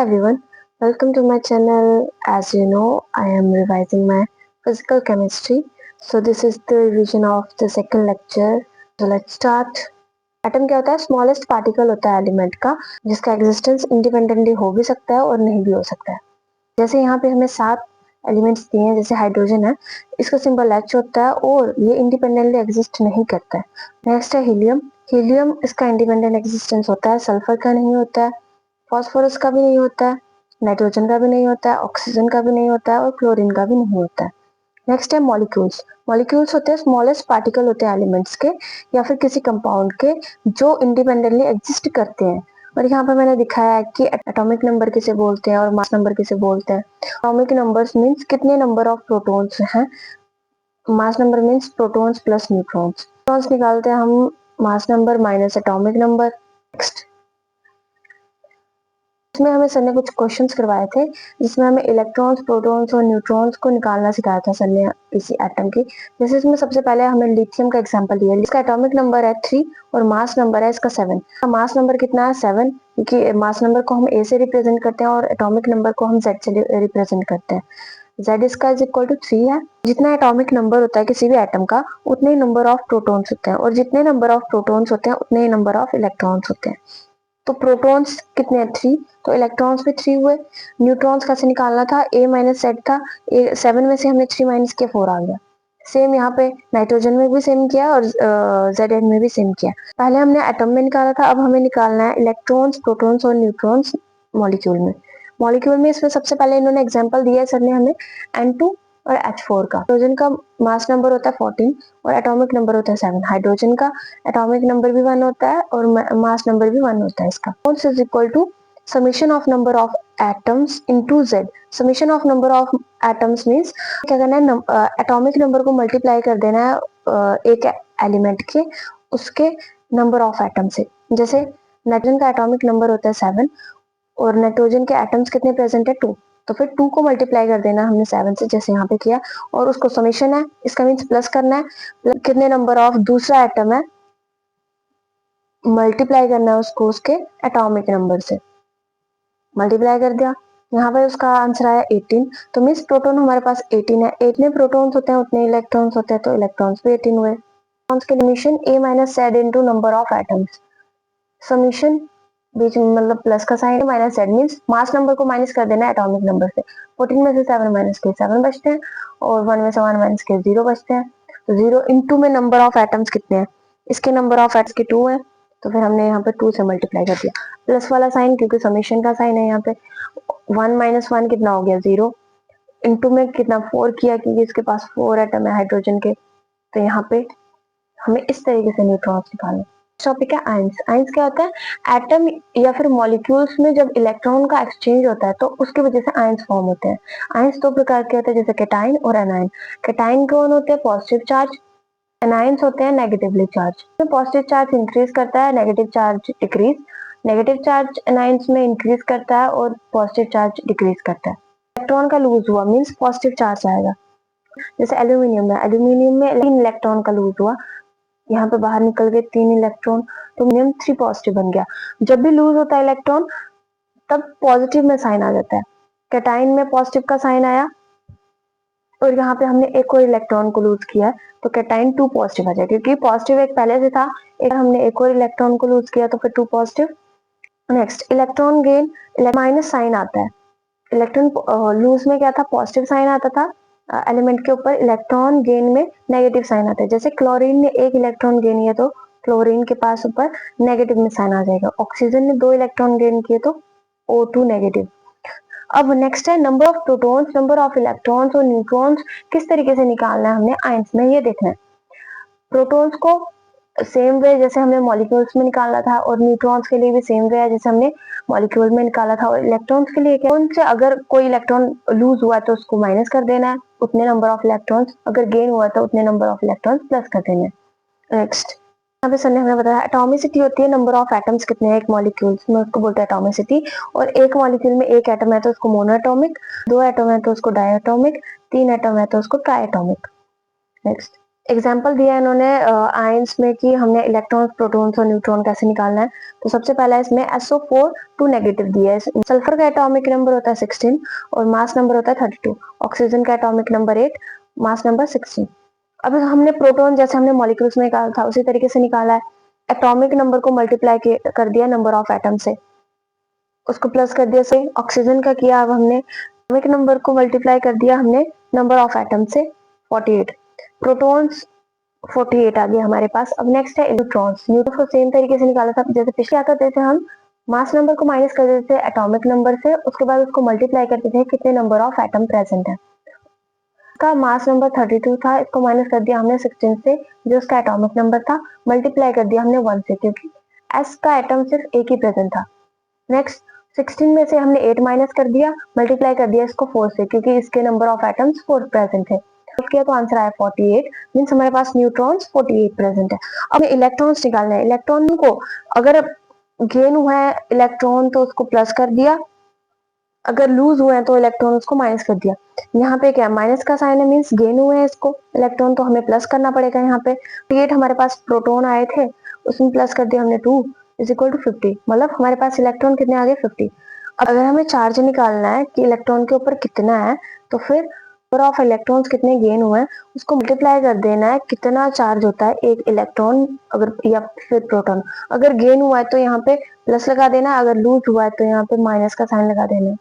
Hi everyone, welcome to my channel. As you know, I am revising my physical chemistry. So this is the revision of the second lecture. So let's start. Atom क्या होता है? Smallest particle होता है element का, जिसका existence independently हो भी सकता है और नहीं भी हो सकता है। जैसे यहाँ पे हमें 7 एलिमेंट्स दिए हैं, जैसे हाइड्रोजन है, इसका सिंबल H होता है और ये इंडिपेंडेंटली एग्जिस्ट नहीं करता है। नेक्स्ट है हीलियम। हीलियम इसका इंडिपेंडेंट एग्जिस्टेंस होता है, सल्फर का नहीं होता है, फॉस्फोरस का भी नहीं होता है, नाइट्रोजन का भी नहीं होता है, ऑक्सीजन का भी नहीं होता है और क्लोरीन का भी नहीं होता है। नेक्स्ट है मॉलिक्यूल्स। मॉलिक्यूल्स होते हैं स्मॉलेस्ट पार्टिकल होते हैं एलिमेंट्स के या फिर किसी कंपाउंड के जो इंडिपेंडेंटली एग्जिस्ट करते हैं। और यहाँ पर मैंने दिखाया है कि एटॉमिक नंबर किसे बोलते हैं और मास नंबर किसे बोलते हैं। एटॉमिक नंबर्स मीन्स कितने नंबर ऑफ प्रोटॉन्स हैं, mass number means protons plus neutrons. Protons निकालते हैं हम mass number minus atomic number. Next इसमें हमें सर ने कुछ क्वेश्चंस करवाए थे, जिसमें हमें इलेक्ट्रॉन्स, प्रोटॉन्स और न्यूट्रॉन्स को निकालना सिखाया था सर ने इसी एटम की। जैसे इसमें सबसे पहले हमें लिथियम का एग्जांपल दिया, इसका एटॉमिक नंबर है 3 और मास नंबर है इसका 7। मास नंबर कितना है? 7, क्योंकि मास नंबर को हम ए से रिप्रेजेंट करते हैं और एटॉमिक नंबर को हम जेड से रिप्रेजेंट करते हैं। Z इसका इज इक्वल टू 3 है। जितना एटॉमिक नंबर होता है किसी भी एटम का, उतने ही नंबर ऑफ प्रोटॉन्स होते हैं, और जितने नंबर ऑफ प्रोटॉन्स होते हैं उतने ही नंबर ऑफ इलेक्ट्रॉन्स होते हैं। तो प्रोटॉन्स कितने हैं? 3, तो इलेक्ट्रॉन्स भी 3 हुए। न्यूट्रॉन्स कैसे निकालना था? A माइनस Z था, 7 में से हमने 3 माइनस किया, 4 आ गया। सेम यहाँ पे नाइट्रोजन में भी सेम किया और Zn में भी सेम किया। पहले हमने एटम में निकाला था, अब हमें निकालना है इलेक्ट्रॉन्स, प्रोटॉन्स और न्यूट्रॉन्स मॉलिक्यूल में। मॉलिक्यूल में इसमें सबसे पहले इन्होंने एग्जाम्पल दिया है सर ने हमें N2 और H4 का। हाइड्रोजन का मास नंबर होता है 14 और एटॉमिक नंबर होता है 7। हाइड्रोजन का एटॉमिक नंबर भी 1 होता है और मास नंबर भी 1 होता है इसका। Is equal to summation of number of atoms into Z। Summation of number of atoms means क्या करना है, एटॉमिक नंबर को मल्टीप्लाई कर देना है एक एलिमेंट के उसके नंबर ऑफ एटम से। जैसे नाइट्रोजन का एटॉमिक नंबर होता है 7 और नाइट्रोजन के एटम्स कितने प्रेजेंट है? 2, तो फिर 2 को मल्टीप्लाई कर देना हमने 7 से, जैसे यहाँ पे किया, और उसको समीशन है, इसका मीन्स प्लस करना है। कितने नंबर ऑफ दूसरा एटम है, मल्टीप्लाई करना है उसको उसके एटॉमिक नंबर से। मल्टीप्लाई कर दिया, यहाँ पर उसका आंसर आया 18। तो मीन्स प्रोटॉन हमारे पास 18 है। 18 प्रोटॉन्स होते हैं उतने इलेक्ट्रॉन्स होते हैं, तो इलेक्ट्रॉन्स भी 18 हुए। Summation A minus Z into number of atoms. Summation बीच में मतलब प्लस का sign, minus Z means mass number को माइनस कर देना एटॉमिक नंबर से। 14 में से 7 माइनस के 7 बचते हैं और 1 में से 1 माइनस के 0 बचते हैं। तो 0 इंटू में नंबर ऑफ एटम्स कितने हैं? इसके नंबर ऑफ एटम्स के 2 है, तो फिर हमने यहाँ पे 2 से मल्टीप्लाई कर दिया। प्लस वाला साइन क्योंकि समीशन का साइन है यहाँ पे। 1 माइनस 1 कितना हो गया? 0। इंटू में कितना? 4 किया, क्योंकि इसके पास 4 एटम है हाइड्रोजन के। तो यहाँ पे हमें इस तरीके से न्यूट्रॉन्स निकालने। टॉपिक है आयंस। आयंस क्या होता है? एटम या फिर मॉलिक्यूल्स में जब इलेक्ट्रॉन का एक्सचेंज होता है तो उसकी वजह से आयंस फॉर्म होते हैं। आयंस 2 प्रकार के होते हैं, जैसे कैटाइन और एनायन। कैटाइन कौन होते हैं? Positive charge. एनायंस होते हैं negatively charge. Positive charge increase करता है, negative charge decrease. Negative charge anions में इंक्रीज करता है और पॉजिटिव चार्ज डिक्रीज करता है। इलेक्ट्रॉन का लूज हुआ मीन्स पॉजिटिव चार्ज आएगा। जैसे एल्यूमिनियम है, एल्यूमिनियम में 3 इलेक्ट्रॉन का लूज हुआ, यहाँ पे बाहर निकल गए 3 इलेक्ट्रॉन, तो मिनिमम 3 पॉजिटिव बन गया। जब भी लूज होता है इलेक्ट्रॉन तब पॉजिटिव में साइन आ जाता है। कैटाइन में पॉजिटिव का साइन आया और यहाँ पे हमने एक और इलेक्ट्रॉन को लूज किया, तो कैटाइन 2 पॉजिटिव आ जाए, क्योंकि पॉजिटिव एक पहले से था, एक हमने एक और इलेक्ट्रॉन को लूज किया तो फिर 2 positive. Next electron gain, minus sign आता है। इलेक्ट्रॉन लूज में क्या था? पॉजिटिव साइन आता था एलिमेंट के ऊपर। इलेक्ट्रॉन गेन में नेगेटिव साइन आता है। जैसे क्लोरीन ने 1 इलेक्ट्रॉन गेन किया तो क्लोरीन के पास ऊपर नेगेटिव में साइन आ जाएगा। ऑक्सीजन ने 2 इलेक्ट्रॉन गेन किए तो O2 नेगेटिव। अब नेक्स्ट है number of protons, number of electrons और न्यूट्रॉन्स किस तरीके से निकालना है हमने आयंस में, ये देखना है। प्रोटॉन्स को सेम वे जैसे हमने मॉलिक्यूल्स में निकाला था, और न्यूट्रॉन्स के लिए भी सेम वे है जैसे हमने मॉलिक्यूल में निकाला था। और इलेक्ट्रॉन्स के लिए क्या, उनसे अगर कोई इलेक्ट्रॉन लूज हुआ तो उसको माइनस कर देना है, उतने नंबर ऑफ इलेक्ट्रॉन्स। अगर गेन हुआ तो उतने नंबर ऑफ इलेक्ट्रॉन्स प्लस कर देने हैं। नेक्स्ट यहाँ पे सर ने हमें बताया एटॉमिसिटी होती है नंबर ऑफ एटम्स कितने हैं एक मॉलिक्यूल्स में, उसको बोलते हैं एटॉमिसिटी। और एक मॉलिक्यूल में एक एटम है तो उसको मोनोएटॉमिक, 2 एटम है तो उसको डायएटॉमिक, 3 एटम है तो उसको ट्राइएटॉमिक। नेक्स्ट एग्जाम्पल दिया है इन्होंने आयंस में कि हमने इलेक्ट्रॉन्स, प्रोटॉन्स और न्यूट्रॉन कैसे निकालना है। तो सबसे पहला इसमें SO4 2 नेगेटिव दिया है। सल्फर का एटॉमिक नंबर होता है 16 और मास नंबर होता है 32। ऑक्सीजन का एटॉमिक नंबर 8, मास नंबर 16। अब हमने प्रोटॉन जैसे हमने मॉलिक्यूल्स में निकाला था उसी तरीके से निकाला है। एटॉमिक नंबर को मल्टीप्लाई कर दिया नंबर ऑफ एटम से, उसको प्लस कर दिया से। ऑक्सीजन का किया, अब हमने एटॉमिक नंबर को मल्टीप्लाई कर दिया हमने नंबर ऑफ एटम से 48। प्रोटॉन्स 48 आ गया हमारे पास। अब नेक्स्ट है इलेक्ट्रॉन्स। न्यूट्रॉन को सेम तरीके से निकाला था, जैसे पिछले क्या करते थे हम, मास नंबर को माइनस कर देते थे एटॉमिक नंबर से, उसके बाद उसको मल्टीप्लाई करते थे कितने नंबर ऑफ एटम प्रेजेंट है। का मास नंबर 32 था, इसको माइनस कर दिया हमने 16 से जो उसका एटॉमिक नंबर था, मल्टीप्लाई कर दिया हमने 1 से क्योंकि एस का एटम सिर्फ एक ही प्रेजेंट था। नेक्स्ट 16 में से हमने 8 माइनस कर दिया, मल्टीप्लाई कर दिया इसको 4 से क्योंकि इसके नंबर ऑफ एटम्स 4 प्रेजेंट थे। किया तो आंसर आया 48, मींस हमारे पास न्यूट्रॉन्स 48 प्रेजेंट है। अब इलेक्ट्रॉन्स निकालने हैं। इलेक्ट्रॉन को अगर गेन हुआ है इलेक्ट्रॉन तो उसको प्लस कर दिया, अगर लूज हुए हैं तो इलेक्ट्रॉन उसको माइनस कर दिया। यहाँ पे क्या माइनस का साइन है, मीन्स गेन हुए हैं इसको इलेक्ट्रॉन, तो हमें प्लस करना पड़ेगा। यहाँ पे 8 हमारे पास प्रोटॉन आए थे, उसमें प्लस कर दिया हमने 2 इज इक्वल टू 50, मतलब हमारे पास इलेक्ट्रॉन कितने आ गए 50। अब अगर हमें चार्ज निकालना है कि इलेक्ट्रॉन के ऊपर कितना है, तो फिर नंबर ऑफ इलेक्ट्रॉन्स कितने गेन हुए हैं उसको मल्टीप्लाई कर देना है कितना चार्ज होता है एक इलेक्ट्रॉन अगर या फिर प्रोटॉन। अगर गेन हुआ है तो यहाँ पे प्लस लगा देना, अगर लूज हुआ है तो यहाँ पे माइनस का साइन लगा देना।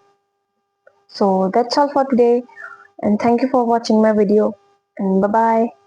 So that's all for today, and thank you for watching my video, and bye bye.